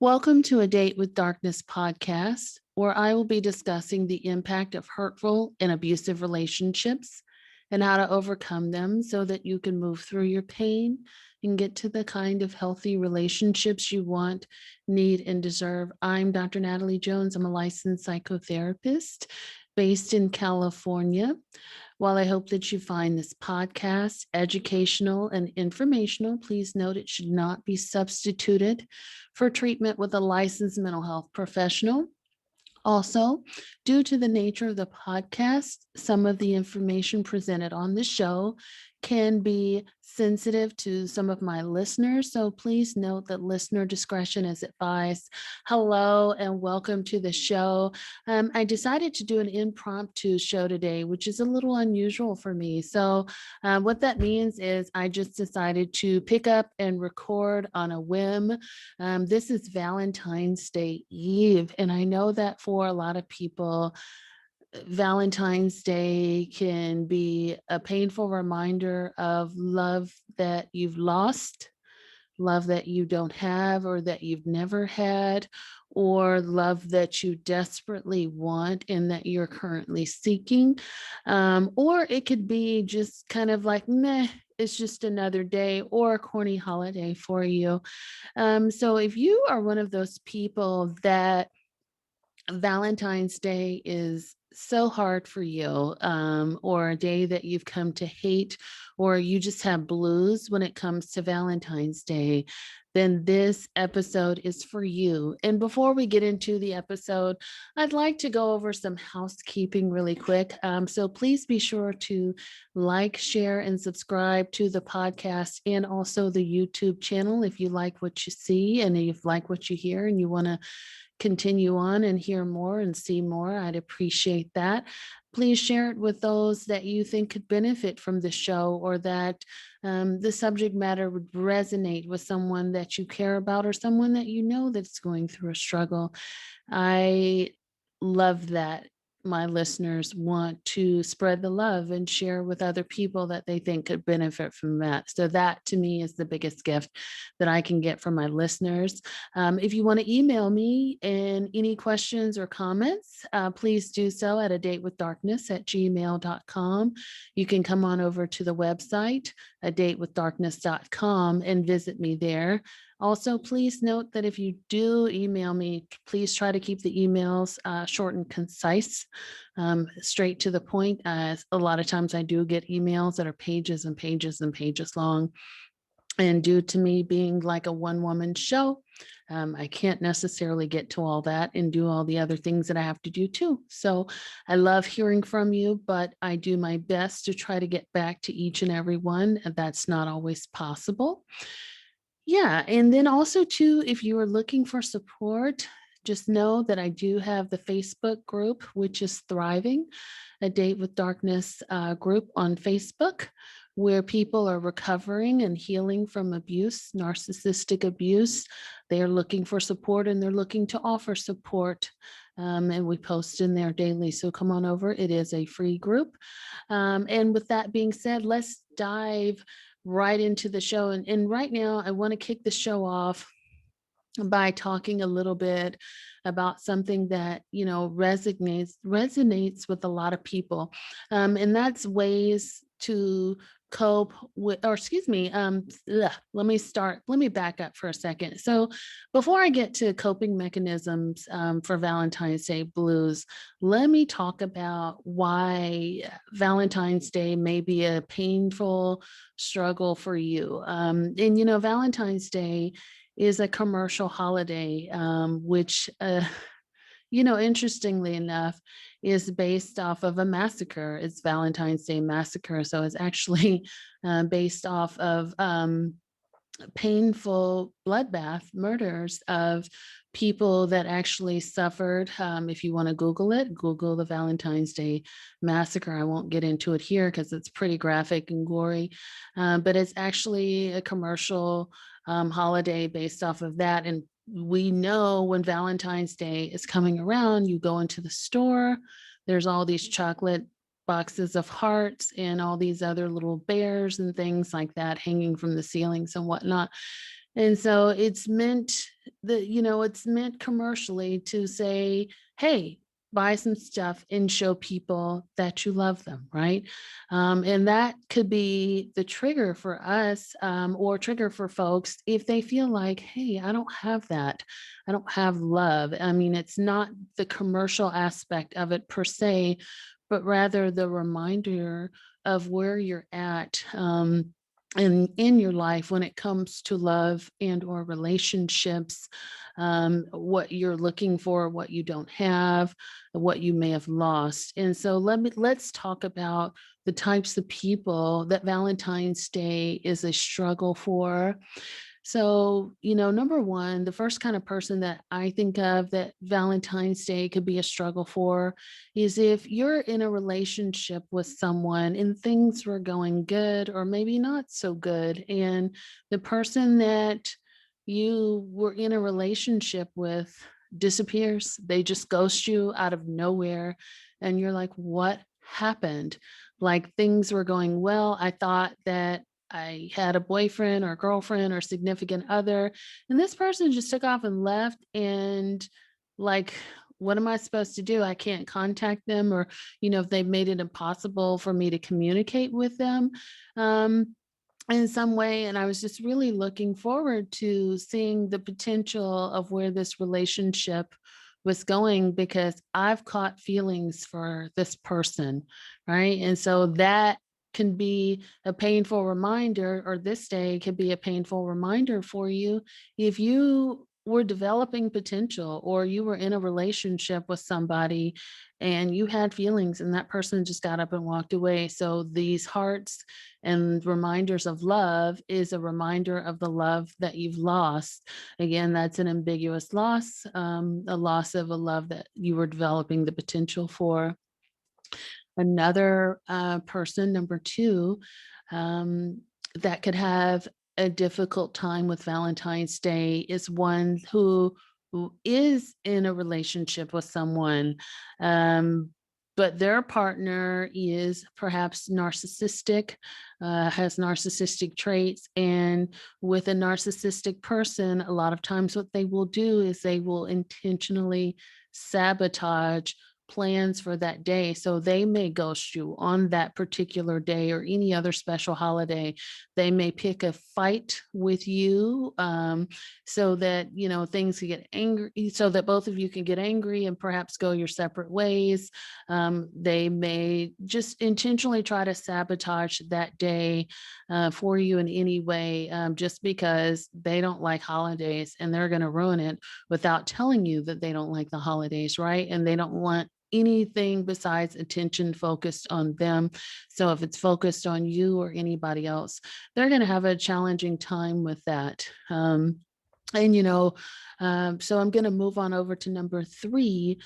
Welcome to A Date with Darkness podcast, where I will be discussing the impact of hurtful and abusive relationships and how to overcome them so that you can move through your pain and get to the kind of healthy relationships you want, need, and deserve. I'm Dr. Natalie Jones. I'm a licensed psychotherapist based in California. While I hope that you find this podcast educational and informational, please note it should not be substituted for treatment with a licensed mental health professional. Also, due to the nature of the podcast, some of the information presented on the show can be sensitive to some of my listeners. So please note that listener discretion is advised. Hello and welcome to the show. I decided to do an impromptu show today, which is a little unusual for me. So what that means is I just decided to pick up and record on a whim. This is Valentine's Day Eve, and I know that for a lot of people, Valentine's Day can be a painful reminder of love that you've lost, love that you don't have or that you've never had, or love that you desperately want and that you're currently seeking. Or it could be just kind of like, meh, it's just another day or a corny holiday for you. So if you are one of those people that Valentine's Day is so hard for you, or a day that you've come to hate, or you just have blues when it comes to Valentine's Day, then this episode is for you. And before we get into the episode, I'd like to go over some housekeeping really quick. So please be sure to like, share, and subscribe to the podcast and also the YouTube channel if you like what you see and if you like what you hear and you want to continue on and hear more and see more. I'd appreciate that. Please share it with those that you think could benefit from the show or that the subject matter would resonate with someone that you care about or someone that you know that's going through a struggle. I love that my listeners want to spread the love and share with other people that they think could benefit from that. So that to me is the biggest gift that I can get from my listeners. If you want to email me and any questions or comments, please do so at adatewithdarkness@gmail.com. You can come on over to the website, adatewithdarkness.com, and visit me there. Also, please note that if you do email me, please try to keep the emails short and concise, straight to the point. A lot of times I do get emails that are pages and pages and pages long. And due to me being like a one-woman show, I can't necessarily get to all that and do all the other things that I have to do too. So I love hearing from you, but I do my best to try to get back to each and every one. And that's not always possible. Yeah, and then also too, if you are looking for support, just know that I do have the Facebook group, which is thriving, a Date with Darkness group on Facebook, where people are recovering and healing from abuse, narcissistic abuse. They are looking for support and they're looking to offer support. And we post in there daily. So come on over. It is a free group. And with that being said, let's dive right into the show. And right now, I want to kick the show off by talking a little bit about something that resonates with a lot of people, and that's ways to cope with, or excuse me, let me back up for a second. So before I get to coping mechanisms for Valentine's Day blues, let me talk about why Valentine's Day may be a painful struggle for you. And Valentine's Day is a commercial holiday, which, interestingly enough, is based off of a massacre. It's Valentine's Day Massacre. So it's actually based off of painful bloodbath murders of people that actually suffered. If you want to Google it, Google the Valentine's Day Massacre. I won't get into it here because it's pretty graphic and gory, but it's actually a commercial holiday based off of that. And we know when Valentine's Day is coming around, you go into the store, there's all these chocolate boxes of hearts and all these other little bears and things like that hanging from the ceilings and whatnot. And so it's meant it's meant commercially to say, hey, buy some stuff and show people that you love them, right? And that could be the trigger for us, or trigger for folks if they feel like, hey, I don't have that. I don't have love. I mean, it's not the commercial aspect of it per se, but rather the reminder of where you're at. In your life when it comes to love and or relationships, what you're looking for, what you don't have, what you may have lost. And so let's talk about the types of people that Valentine's Day is a struggle for. So, number one, the first kind of person that I think of that Valentine's Day could be a struggle for is if you're in a relationship with someone and things were going good or maybe not so good. And the person that you were in a relationship with disappears, they just ghost you out of nowhere. And you're like, what happened? Like things were going well. I thought that I had a boyfriend or girlfriend or significant other, and this person just took off and left. And like, what am I supposed to do? I can't contact them, or, if they've made it impossible for me to communicate with them. Um, in some way. And I was just really looking forward to seeing the potential of where this relationship was going because I've caught feelings for this person, right? And so that can be a painful reminder, or this day could be a painful reminder for you if you were developing potential or you were in a relationship with somebody and you had feelings and that person just got up and walked away. So these hearts and reminders of love is a reminder of the love that you've lost. Again, that's an ambiguous loss, a loss of a love that you were developing the potential for. Another person, number two, um, that could have a difficult time with Valentine's Day is one who is in a relationship with someone, um, but their partner is perhaps narcissistic, has narcissistic traits. And with a narcissistic person, a lot of times what they will do is they will intentionally sabotage plans for that day. So they may ghost you on that particular day or any other special holiday. They may pick a fight with you, so that, things can get angry, so that both of you can get angry and perhaps go your separate ways. They may just intentionally try to sabotage that day for you in any way, just because they don't like holidays and they're going to ruin it without telling you that they don't like the holidays, right? And they don't want anything besides attention focused on them. So if it's focused on you or anybody else, they're going to have a challenging time with that. And so I'm going to move on over to number three.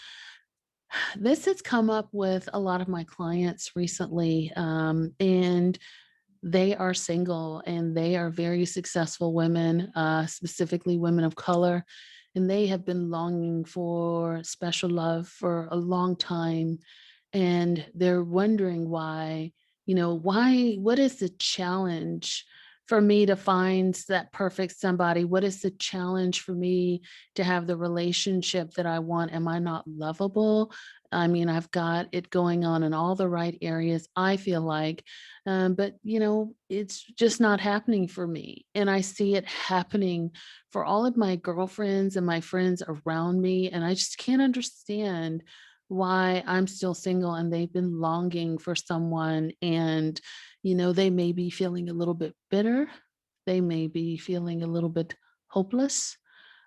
This has come up with a lot of my clients recently, and they are single and they are very successful women, specifically women of color, and they have been longing for special love for a long time. And they're wondering what is the challenge for me to find that perfect somebody? What is the challenge for me to have the relationship that I want? Am I not lovable? I mean, I've got it going on in all the right areas, I feel like, but it's just not happening for me. And I see it happening for all of my girlfriends and my friends around me. And I just can't understand why I'm still single and they've been longing for someone. And, they may be feeling a little bit bitter. They may be feeling a little bit hopeless.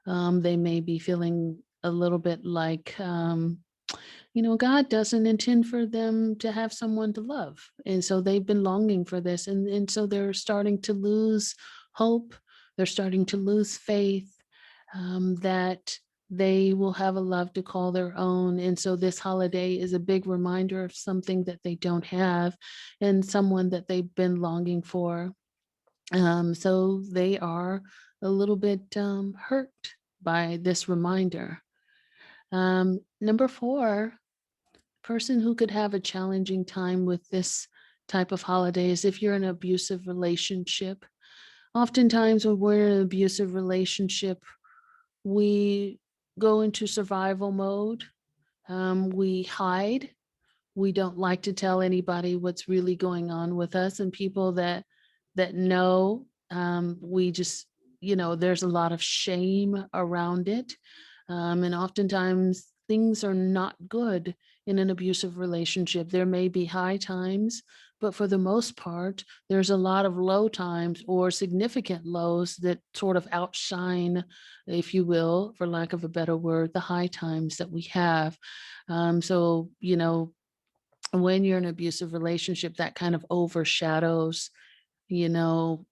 They may be feeling a little bit like, God doesn't intend for them to have someone to love. And so they've been longing for this. And so they're starting to lose hope. They're starting to lose faith, that they will have a love to call their own. And so this holiday is a big reminder of something that they don't have and someone that they've been longing for. So they are a little bit hurt by this reminder. Number four, person who could have a challenging time with this type of holiday is if you're in an abusive relationship. Oftentimes, when we're in an abusive relationship, We go into survival mode. We hide. We don't like to tell anybody what's really going on with us, and people that know, we just, there's a lot of shame around it. And oftentimes things are not good in an abusive relationship. There may be high times, but for the most part, there's a lot of low times or significant lows that sort of outshine, if you will, for lack of a better word, the high times that we have. So, when you're in an abusive relationship, that kind of overshadows, you know,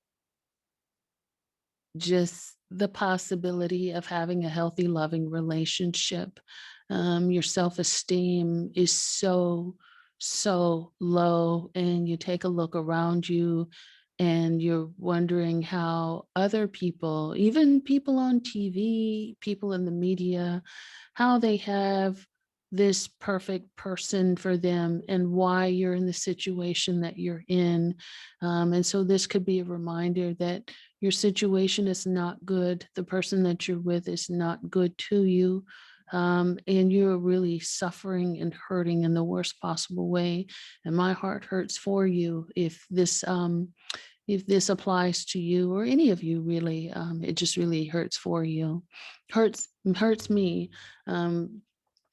just the possibility of having a healthy, loving relationship. Your self-esteem is so, so low, and you take a look around you and you're wondering how other people, even people on TV, people in the media, how they have this perfect person for them and why you're in the situation that you're in. And so this could be a reminder that your situation is not good. The person that you're with is not good to you. And you're really suffering and hurting in the worst possible way. And my heart hurts for you if this applies to you or any of you really. It just really hurts for you. Hurts me.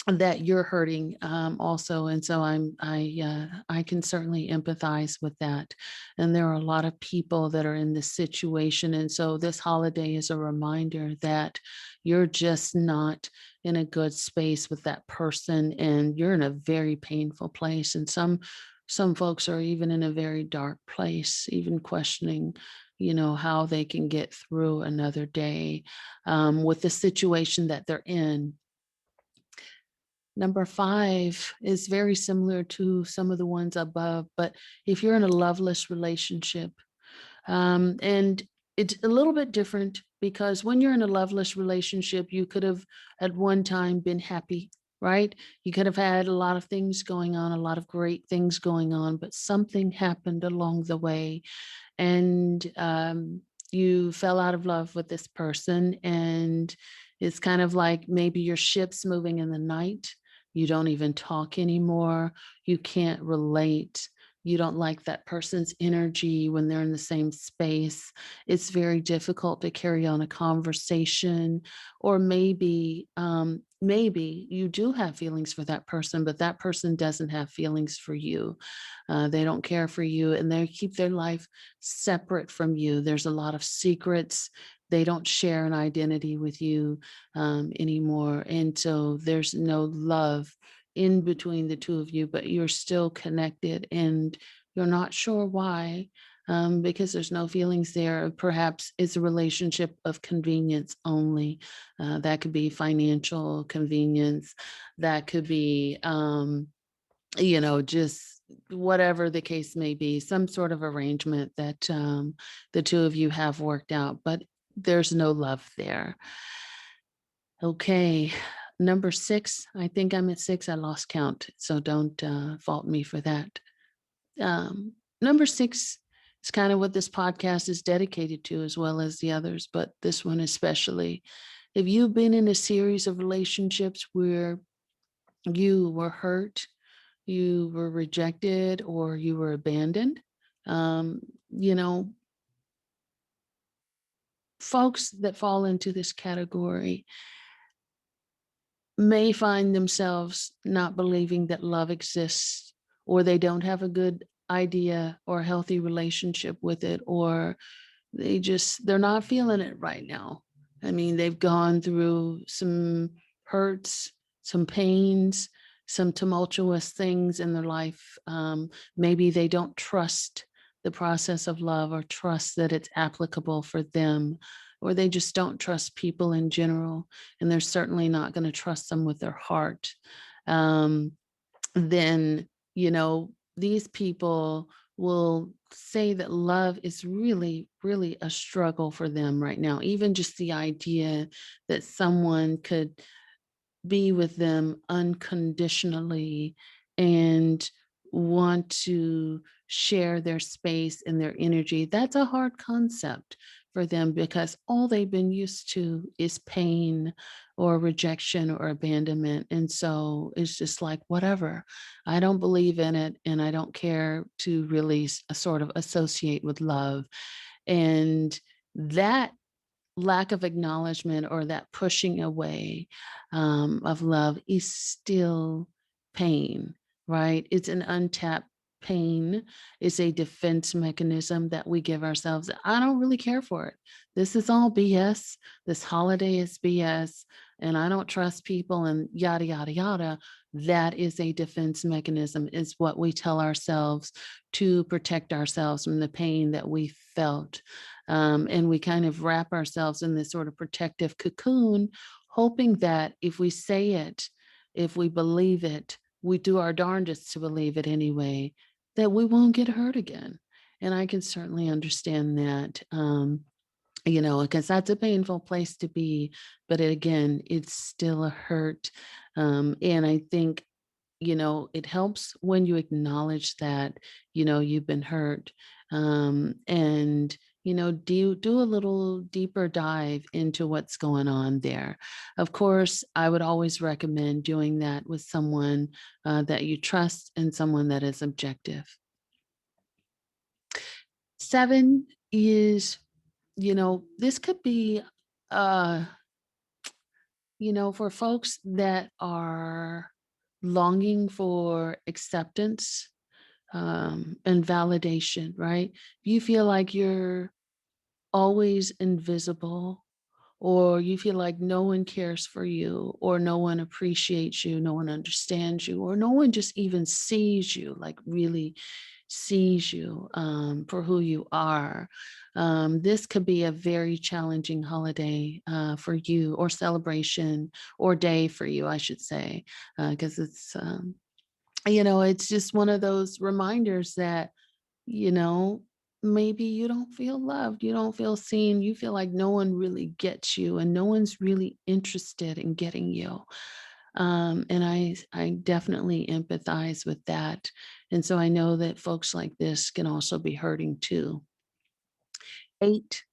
That you're hurting, also, and so I can certainly empathize with that. And there are a lot of people that are in this situation, and so this holiday is a reminder that you're just not in a good space with that person, and you're in a very painful place. And some folks are even in a very dark place, even questioning, how they can get through another day, with the situation that they're in. Number 5 is very similar to some of the ones above, but if you're in a loveless relationship, and it's a little bit different because when you're in a loveless relationship, you could have at one time been happy, right? You could have had a lot of things going on, a lot of great things going on, but something happened along the way, and you fell out of love with this person, and it's kind of like maybe your ship's moving in the night. You don't even talk anymore. You can't relate. You don't like that person's energy when they're in the same space. It's very difficult to carry on a conversation. Or maybe you do have feelings for that person, but that person doesn't have feelings for you. They don't care for you, and they keep their life separate from you. There's a lot of secrets. They don't share an identity with you, anymore. And so there's no love in between the two of you, but you're still connected and you're not sure why, because there's no feelings there. Perhaps it's a relationship of convenience only. That could be financial convenience. That could be, just whatever the case may be, some sort of arrangement that, the two of you have worked out, but there's no love there. Okay. Number 6, I think I'm at 6. I lost count, so don't fault me for that. Number 6 is kind of what this podcast is dedicated to, as well as the others, but this one especially. If you've been in a series of relationships where you were hurt, you were rejected, or you were abandoned, um, you know, folks that fall into this category may find themselves not believing that love exists, or they don't have a good idea or healthy relationship with it, or they're not feeling it right now. I mean, they've gone through some hurts, some pains, some tumultuous things in their life. Maybe they don't trust the process of love or trust that it's applicable for them, or they just don't trust people in general, and they're certainly not going to trust them with their heart. Um, then, these people will say that love is really, really a struggle for them right now. Even just the idea that someone could be with them unconditionally and want to share their space and their energy, that's a hard concept for them because all they've been used to is pain or rejection or abandonment. And so it's just like, whatever. I don't believe in it and I don't care to really sort of associate with love. And that lack of acknowledgement or that pushing away of love is still pain, right? It's an untapped pain. It's a defense mechanism that we give ourselves. I don't really care for it. This is all BS. This holiday is BS. And I don't trust people and yada, yada, yada. That is a defense mechanism, is what we tell ourselves to protect ourselves from the pain that we felt, and we kind of wrap ourselves in this sort of protective cocoon, hoping that if we say it, if we believe it, we do our darndest to believe it anyway, that we won't get hurt again. And I can certainly understand that, because that's a painful place to be. But again, it's still a hurt. And I think it helps when you acknowledge that, you've been hurt. And, do a little deeper dive into what's going on there. Of course, I would always recommend doing that with someone that you trust and someone that is objective. 7 is, this could be, uh, for folks that are longing for acceptance and validation, right? You feel like you're always invisible, or you feel like no one cares for you, or no one appreciates you, no one understands you, or no one just even sees you, like really sees you for who you are. This could be a very challenging holiday for you, or celebration, or day for you, I should say, because it's just one of those reminders that, you know, maybe you don't feel loved, you don't feel seen, you feel like no one really gets you and no one's really interested in getting you. And I definitely empathize with that. And so I know that folks like this can also be hurting too. 8,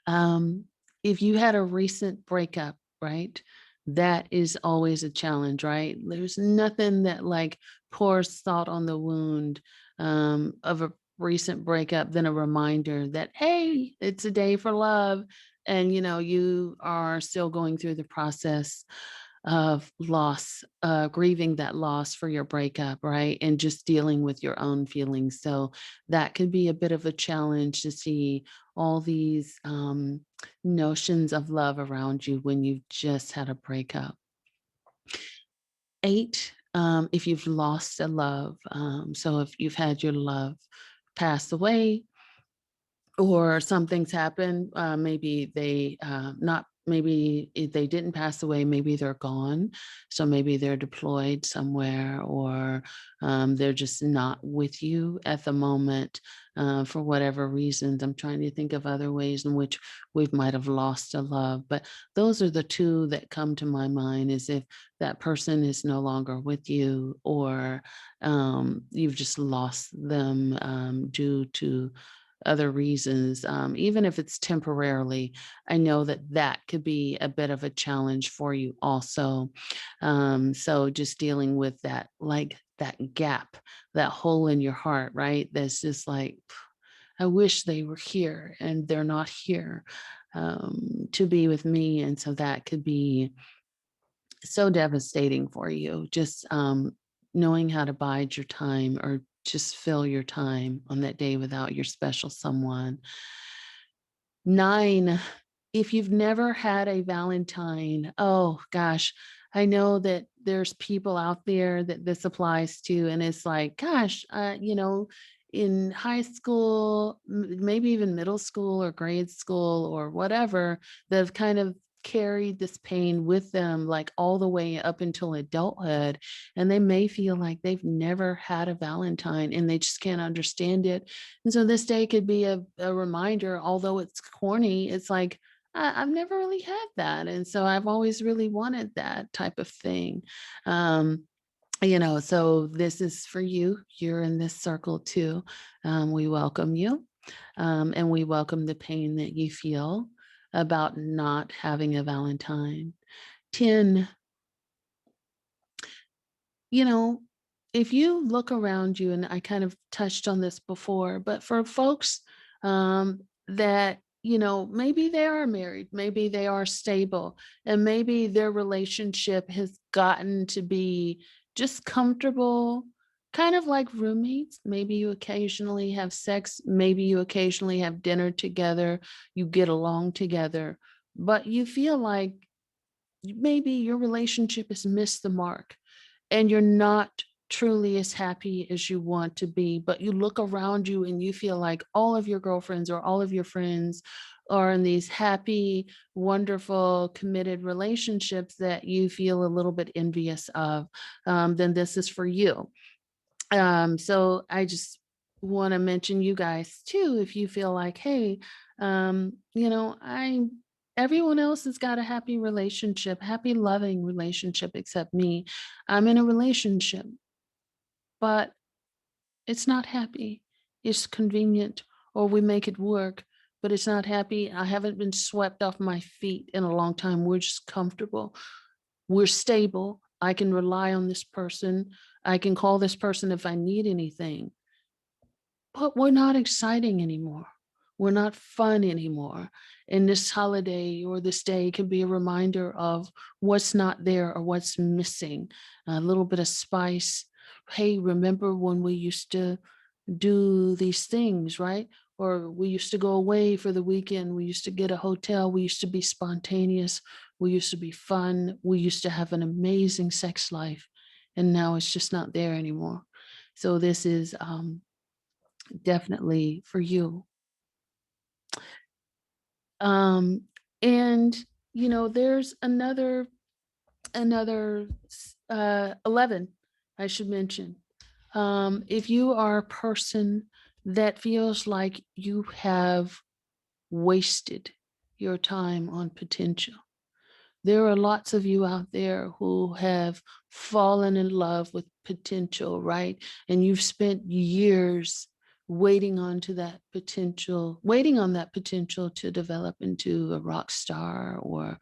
um, if you had a recent breakup, right? That is always a challenge, right? There's nothing that like pours salt on the wound of a recent breakup than a reminder that, hey, it's a day for love. And, you are still going through the process of loss, grieving that loss for your breakup, right? And just dealing with your own feelings. So that could be a bit of a challenge to see all these notions of love around you when you've just had a breakup. 8, if you've lost a love. So if you've had your love pass away, or something's happened, maybe they not maybe if they didn't pass away, maybe they're gone. So maybe they're deployed somewhere, or they're just not with you at the moment for whatever reasons. I'm trying to think of other ways in which we might have lost a love, but those are the two that come to my mind, is if that person is no longer with you, or you've just lost them due to other reasons, even if it's temporarily. I know that that could be a bit of a challenge for you also. So just dealing with that, like that gap, that hole in your heart, right? That's just like, I wish they were here and they're not here to be with me. And so that could be so devastating for you. Just knowing how to bide your time, or just fill your time on that day without your special someone. 9, if you've never had a Valentine, oh gosh, I know that there's people out there that this applies to, and it's like, gosh, in high school, maybe even middle school or grade school or whatever, they've kind of carried this pain with them like all the way up until adulthood, and they may feel like they've never had a Valentine and they just can't understand it. And so this day could be a reminder, although it's corny, it's like, I've never really had that. And so I've always really wanted that type of thing. So this is for you. You're in this circle too. We welcome you. And we welcome the pain that you feel about not having a Valentine. 10, you know, if you look around you, and I kind of touched on this before, but for folks that, maybe they are married, maybe they are stable, and maybe their relationship has gotten to be just comfortable, kind of like roommates. Maybe you occasionally have sex, maybe you occasionally have dinner together, you get along together, but you feel like maybe your relationship has missed the mark and you're not truly as happy as you want to be, but you look around you and you feel like all of your girlfriends or all of your friends are in these happy, wonderful, committed relationships that you feel a little bit envious of, then this is for you. So I just want to mention you guys too, if you feel like, hey, I everyone else has got a happy relationship, happy loving relationship except me. I'm in a relationship, but it's not happy. It's convenient, or we make it work, but it's not happy. I haven't been swept off my feet in a long time. We're just comfortable. We're stable. I can rely on this person. I can call this person if I need anything. But we're not exciting anymore. We're not fun anymore. And this holiday or this day can be a reminder of what's not there or what's missing, a little bit of spice. Hey, remember when we used to do these things, right? Or we used to go away for the weekend. We used to get a hotel. We used to be spontaneous. We used to be fun. We used to have an amazing sex life. And now it's just not there anymore. So this is definitely for you. Um, and there's another 11 I should mention. If you are a person that feels like you have wasted your time on potential, there are lots of you out there who have fallen in love with potential, right? And you've spent years waiting on that potential to develop into a rock star or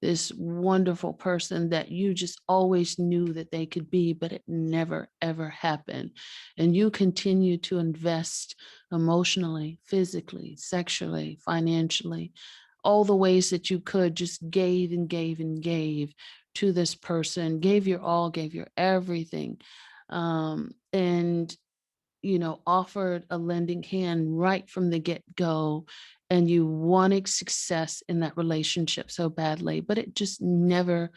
this wonderful person that you just always knew that they could be, but it never ever happened. And you continue to invest emotionally, physically, sexually, financially, all the ways that you could, just gave and gave and gave to this person, gave your all, gave your everything, and offered a lending hand right from the get-go, and you wanted success in that relationship so badly, but it just never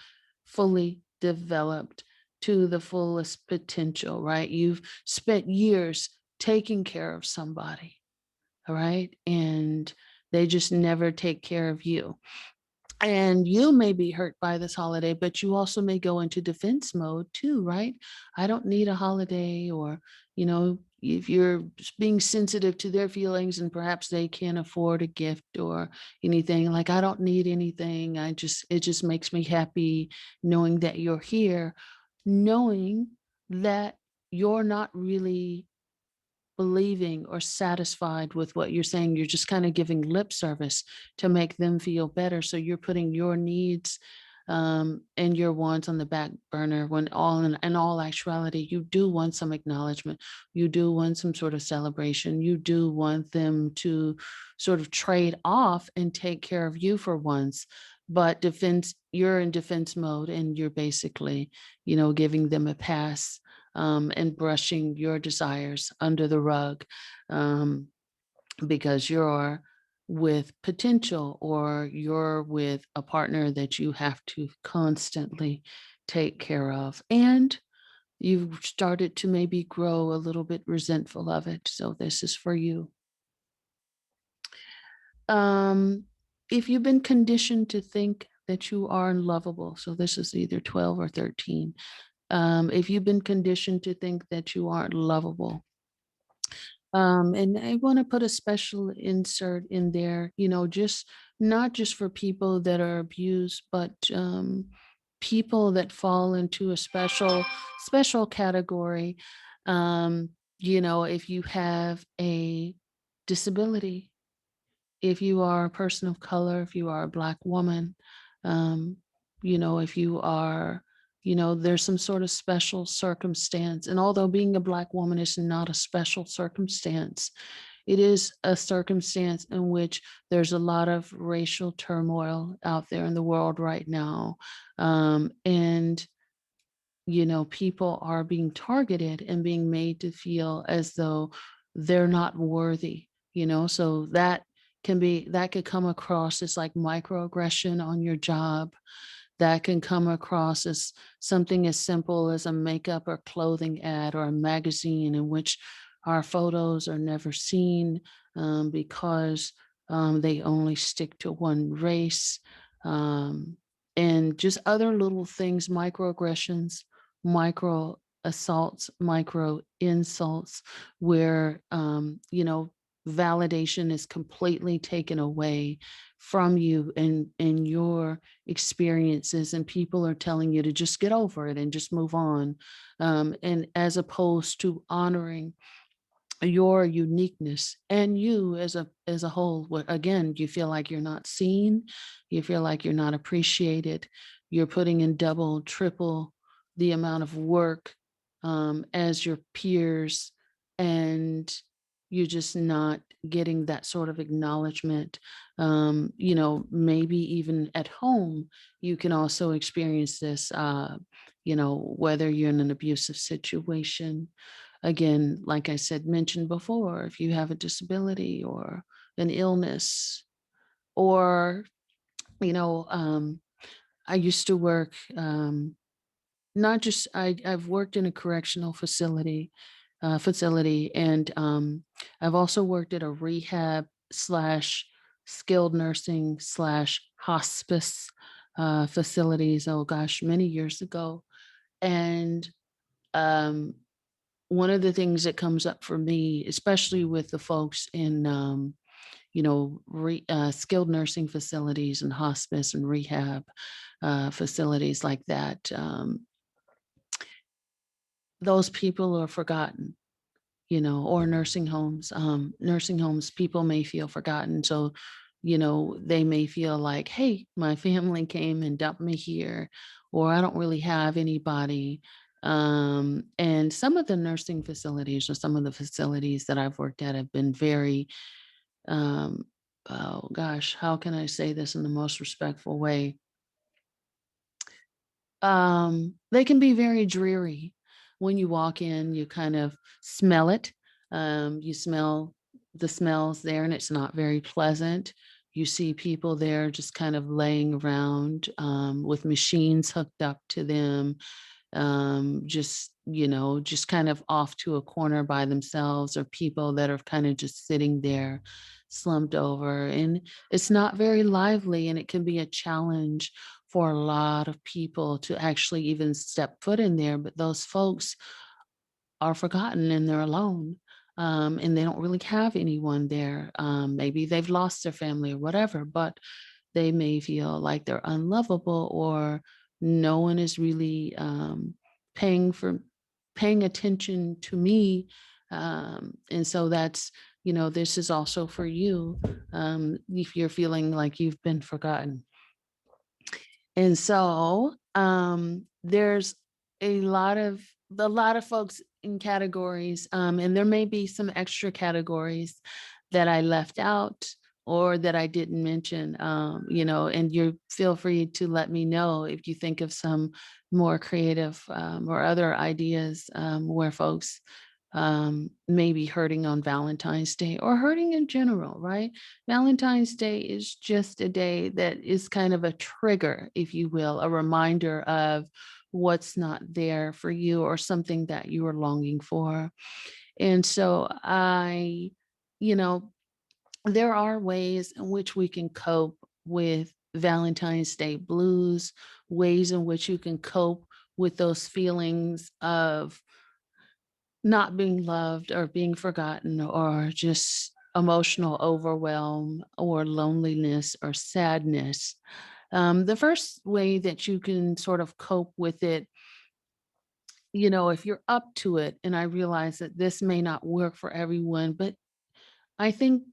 fully developed to the fullest potential, right? You've spent years taking care of somebody, all right? And they just never take care of you. And you may be hurt by this holiday, but you also may go into defense mode too, right? I don't need a holiday, or, if you're just being sensitive to their feelings and perhaps they can't afford a gift or anything, like, I don't need anything. It just makes me happy knowing that you're here, knowing that you're not really believing or satisfied with what you're saying. You're just kind of giving lip service to make them feel better. So you're putting your needs and your wants on the back burner, when in all actuality, you do want some acknowledgement. You do want some sort of celebration. You do want them to sort of trade off and take care of you for once. But you're in defense mode, and you're basically, giving them a pass, and brushing your desires under the rug, um, because you're with potential, or you're with a partner that you have to constantly take care of. And you've started to maybe grow a little bit resentful of it. So this is for you. Um, if you've been conditioned to think that you are unlovable, so this is either 12 or 13. If you've been conditioned to think that you aren't lovable, and I want to put a special insert in there, just not just for people that are abused, but people that fall into a special category. If you have a disability. If you are a person of color, if you are a Black woman, um, if you are, there's some sort of special circumstance. And although being a Black woman is not a special circumstance, it is a circumstance in which there's a lot of racial turmoil out there in the world right now. And people are being targeted and being made to feel as though they're not worthy, so that could come across as like microaggression on your job. That can come across as something as simple as a makeup or clothing ad or a magazine in which our photos are never seen, because they only stick to one race. Um, and just other little things, microaggressions, micro assaults, micro insults, where, validation is completely taken away from you and your experiences, and people are telling you to just get over it and just move on, and as opposed to honoring your uniqueness and you as a whole. Again, you feel like you're not seen, you feel like you're not appreciated, you're putting in double triple the amount of work, as your peers, and you're just not getting that sort of acknowledgement. Maybe even at home you can also experience this, whether you're in an abusive situation. Again, like I said, mentioned before, if you have a disability or an illness, or, you know, um, I used to work, not just, I've worked in a correctional facility, and I've also worked at a rehab slash skilled nursing slash hospice facilities. Oh gosh, many years ago. And um, one of the things that comes up for me, especially with the folks in, skilled nursing facilities and hospice and rehab facilities like that, those people are forgotten, or nursing homes. Nursing homes, people may feel forgotten. So, they may feel like, hey, my family came and dumped me here, or I don't really have anybody. And some of the nursing facilities or some of the facilities that I've worked at have been very, um, oh gosh, how can I say this in the most respectful way? They can be very dreary. When you walk in, you kind of smell it. You smell the smells there, and it's not very pleasant. You see people there just kind of laying around, with machines hooked up to them, just kind of off to a corner by themselves, or people that are kind of just sitting there slumped over. And it's not very lively, and it can be a challenge for a lot of people to actually even step foot in there. But those folks are forgotten and they're alone. And they don't really have anyone there. Maybe they've lost their family or whatever, but they may feel like they're unlovable, or no one is really, paying for paying attention to me. And so that's, this is also for you, if you're feeling like you've been forgotten. And so, there's a lot of folks in categories, and there may be some extra categories that I left out or that I didn't mention, and you feel free to let me know if you think of some more creative, or other ideas, where folks, may be hurting on Valentine's Day or hurting in general, right? Valentine's Day is just a day that is kind of a trigger, if you will, a reminder of what's not there for you or something that you are longing for. And so you know, there are ways in which we can cope with Valentine's Day blues, ways in which you can cope with those feelings of not being loved or being forgotten, or just emotional overwhelm or loneliness or sadness. The first way that you can sort of cope with it, if you're up to it, and I realize that this may not work for everyone, but I think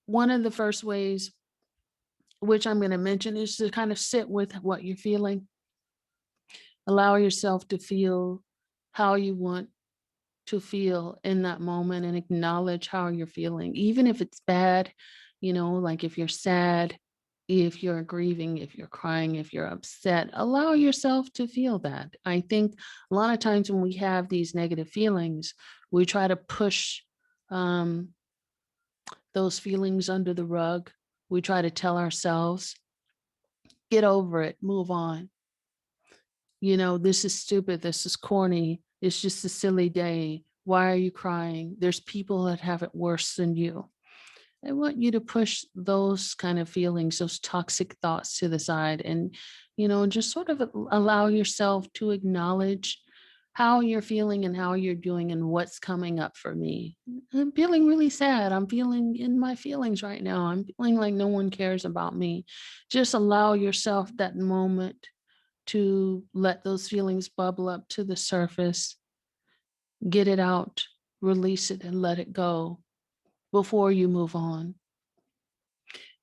one of the first ways, which I'm going to mention, is to kind of sit with what you're feeling. Allow yourself to feel how you want to feel in that moment and acknowledge how you're feeling, even if it's bad, like if you're sad, if you're grieving, if you're crying, if you're upset, allow yourself to feel that. I think a lot of times when we have these negative feelings, we try to push um, those feelings under the rug. We try to tell ourselves, get over it, move on. This is stupid. This is corny. It's just a silly day. Why are you crying? There's people that have it worse than you. I want you to push those kind of feelings, those toxic thoughts to the side and, just sort of allow yourself to acknowledge how you're feeling and how you're doing and what's coming up for me. I'm feeling really sad. I'm feeling in my feelings right now. I'm feeling like no one cares about me. Just allow yourself that moment to let those feelings bubble up to the surface, get it out, release it, and let it go before you move on.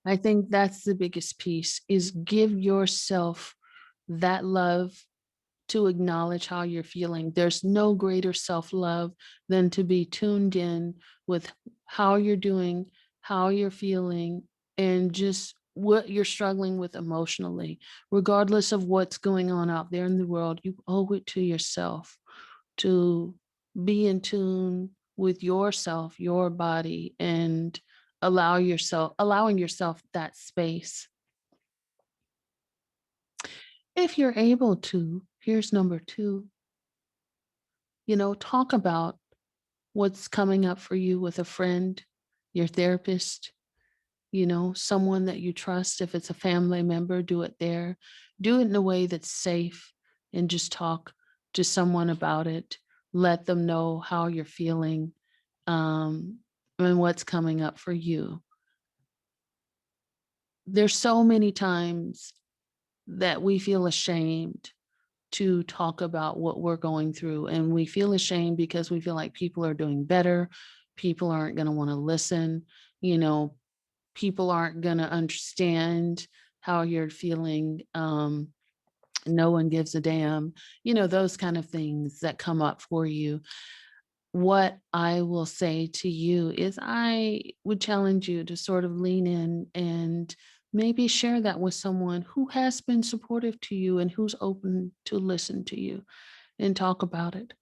I think that's the biggest piece is give yourself that love to acknowledge how you're feeling. There's no greater self-love than to be tuned in with how you're doing, how you're feeling, and just what you're struggling with emotionally. Regardless of what's going on out there in the world, you owe it to yourself to be in tune with yourself, your body, and allowing yourself that space. If you're able to, here's number two, talk about what's coming up for you with a friend, your therapist, someone that you trust. If it's a family member, do it there. Do it in a way that's safe and just talk to someone about it. Let them know how you're feeling and what's coming up for you. There's so many times that we feel ashamed to talk about what we're going through. And we feel ashamed because we feel like people are doing better. People aren't going to want to listen. You know, people aren't going to understand how you're feeling. No one gives a damn, those kind of things that come up for you. What I will say to you is I would challenge you to sort of lean in and maybe share that with someone who has been supportive to you and who's open to listen to you and talk about it.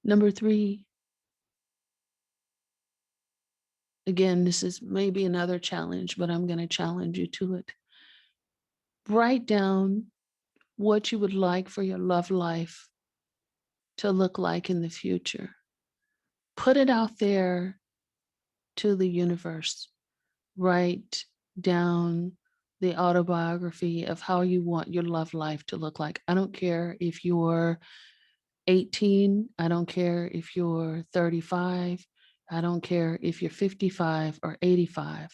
Number three, again, this is maybe another challenge, but I'm going to challenge you to it. Write down what you would like for your love life to look like in the future. Put it out there to the universe. Write down the autobiography of how you want your love life to look like. I don't care if you're 18, I don't care if you're 35, I don't care if you're 55 or 85.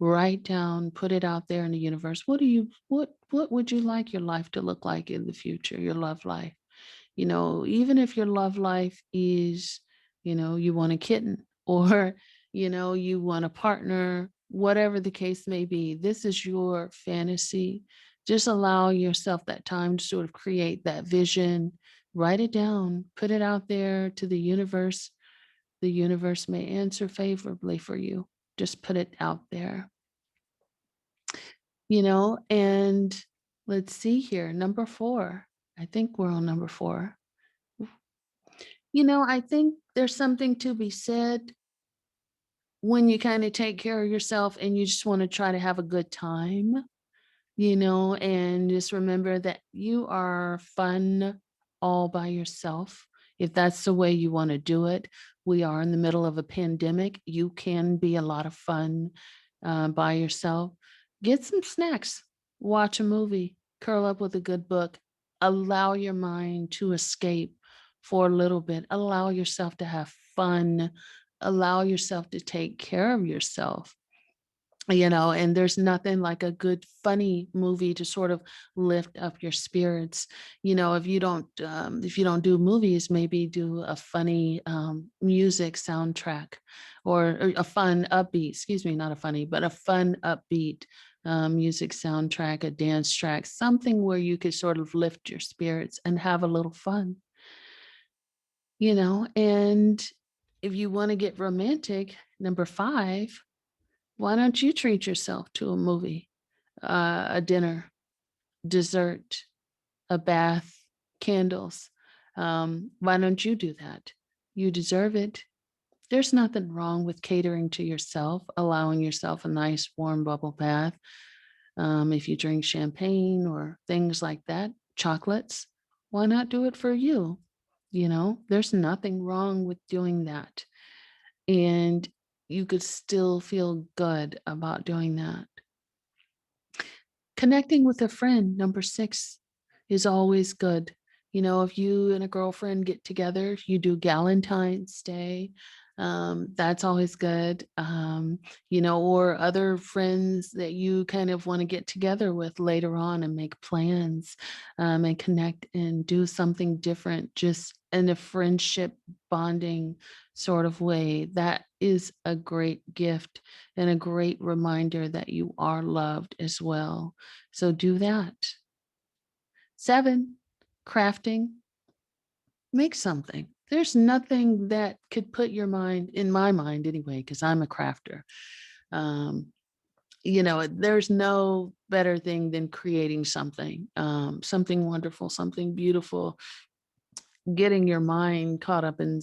Write down, put it out there in the universe. What would you like your life to look like in the future, your love life? Even if your love life is, you want a kitten or, you want a partner, whatever the case may be, this is your fantasy. Just allow yourself that time to sort of create that vision, write it down, put it out there to the universe. The universe may answer favorably for you. Just put it out there, and let's see here. Number four. I think we're on number four. I think there's something to be said when you kind of take care of yourself and you just want to try to have a good time, and just remember that you are fun all by yourself. If that's the way you want to do it, we are in the middle of a pandemic. You can be a lot of fun by yourself. Get some snacks, watch a movie, curl up with a good book, allow your mind to escape for a little bit, allow yourself to have fun, allow yourself to take care of yourself. And there's nothing like a good funny movie to sort of lift up your spirits. If you don't do movies, maybe do a funny music soundtrack, or a fun upbeat, excuse me, not a funny, but a fun upbeat music soundtrack, a dance track, something where you could sort of lift your spirits and have a little fun. And if you want to get romantic, number 5, why don't you treat yourself to a movie, a dinner, dessert, a bath, candles? Why don't you do that? You deserve it. There's nothing wrong with catering to yourself, allowing yourself a nice warm bubble bath. If you drink champagne or things like that, chocolates, why not do it for you? There's nothing wrong with doing that. And you could still feel good about doing that. Connecting with a friend, number 6, is always good. If you and a girlfriend get together, you do Valentine's Day, that's always good. Or other friends that you kind of want to get together with later on and make plans, and connect and do something different, just in a friendship bonding sort of way. That is a great gift and a great reminder that you are loved as well. So do that. 7, crafting, make something. There's nothing that could put your mind, in my mind anyway, because I'm a crafter. Um, there's no better thing than creating something wonderful, something beautiful, getting your mind caught up in,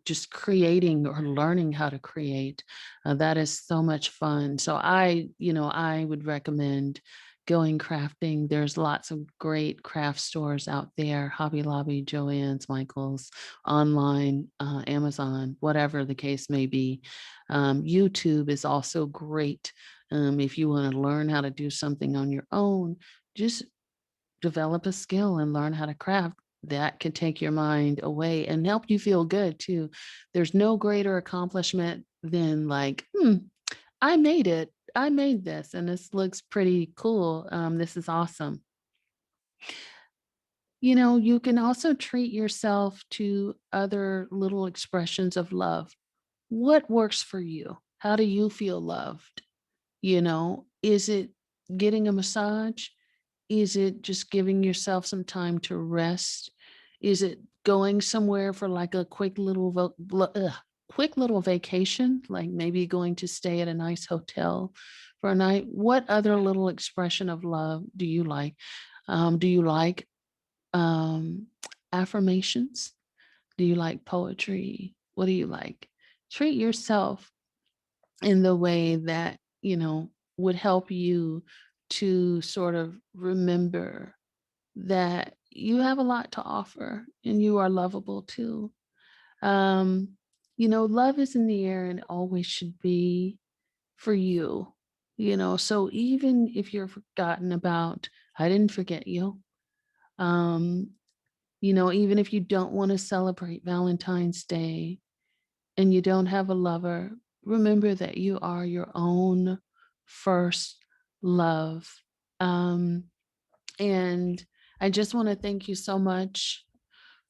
just creating or learning how to create. That is so much fun. So I would recommend going crafting. There's lots of great craft stores out there: Hobby Lobby, Joann's, Michael's, online, Amazon, whatever the case may be. YouTube is also great. If you want to learn how to do something on your own, just develop a skill and learn how to craft. That can take your mind away and help you feel good too. There's no greater accomplishment than like, I made it. I made this and this looks pretty cool. This is awesome. You can also treat yourself to other little expressions of love. What works for you? How do you feel loved? Is it getting a massage? Is it just giving yourself some time to rest? Is it going somewhere for like a quick little vacation, like maybe going to stay at a nice hotel for a night? What other little expression of love do you like? Do you like um, affirmations? Do you like poetry? What do you like? Treat yourself in the way that, would help you to sort of remember that you have a lot to offer and you are lovable too. Love is in the air and always should be for you. So even if you're forgotten about, I didn't forget you. Um, even if you don't want to celebrate Valentine's Day and you don't have a lover, remember that you are your own first love. Um, and I just want to thank you so much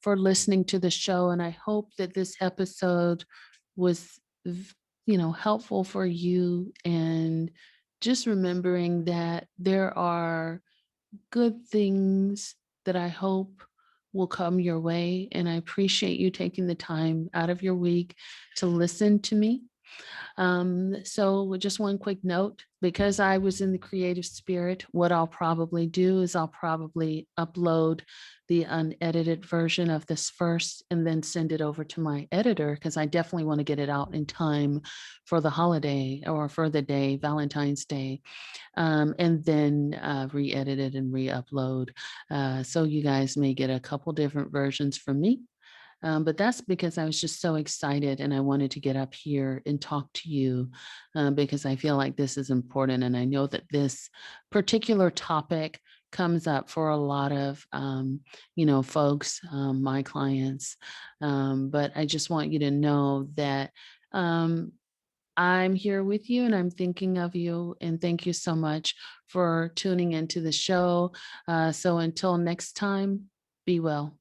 for listening to the show. And I hope that this episode was, helpful for you. And just remembering that there are good things that I hope will come your way. And I appreciate you taking the time out of your week to listen to me. So with just one quick note, because I was in the creative spirit, what I'll probably do is I'll probably upload the unedited version of this first and then send it over to my editor, because I definitely want to get it out in time for the holiday or for the day, Valentine's Day, and then re-edit it and re-upload. So you guys may get a couple different versions from me. But that's because I was just so excited and I wanted to get up here and talk to you, because I feel like this is important. And I know that this particular topic comes up for a lot of, folks, my clients. But I just want you to know that, I'm here with you and I'm thinking of you. And thank you so much for tuning into the show. So until next time, be well.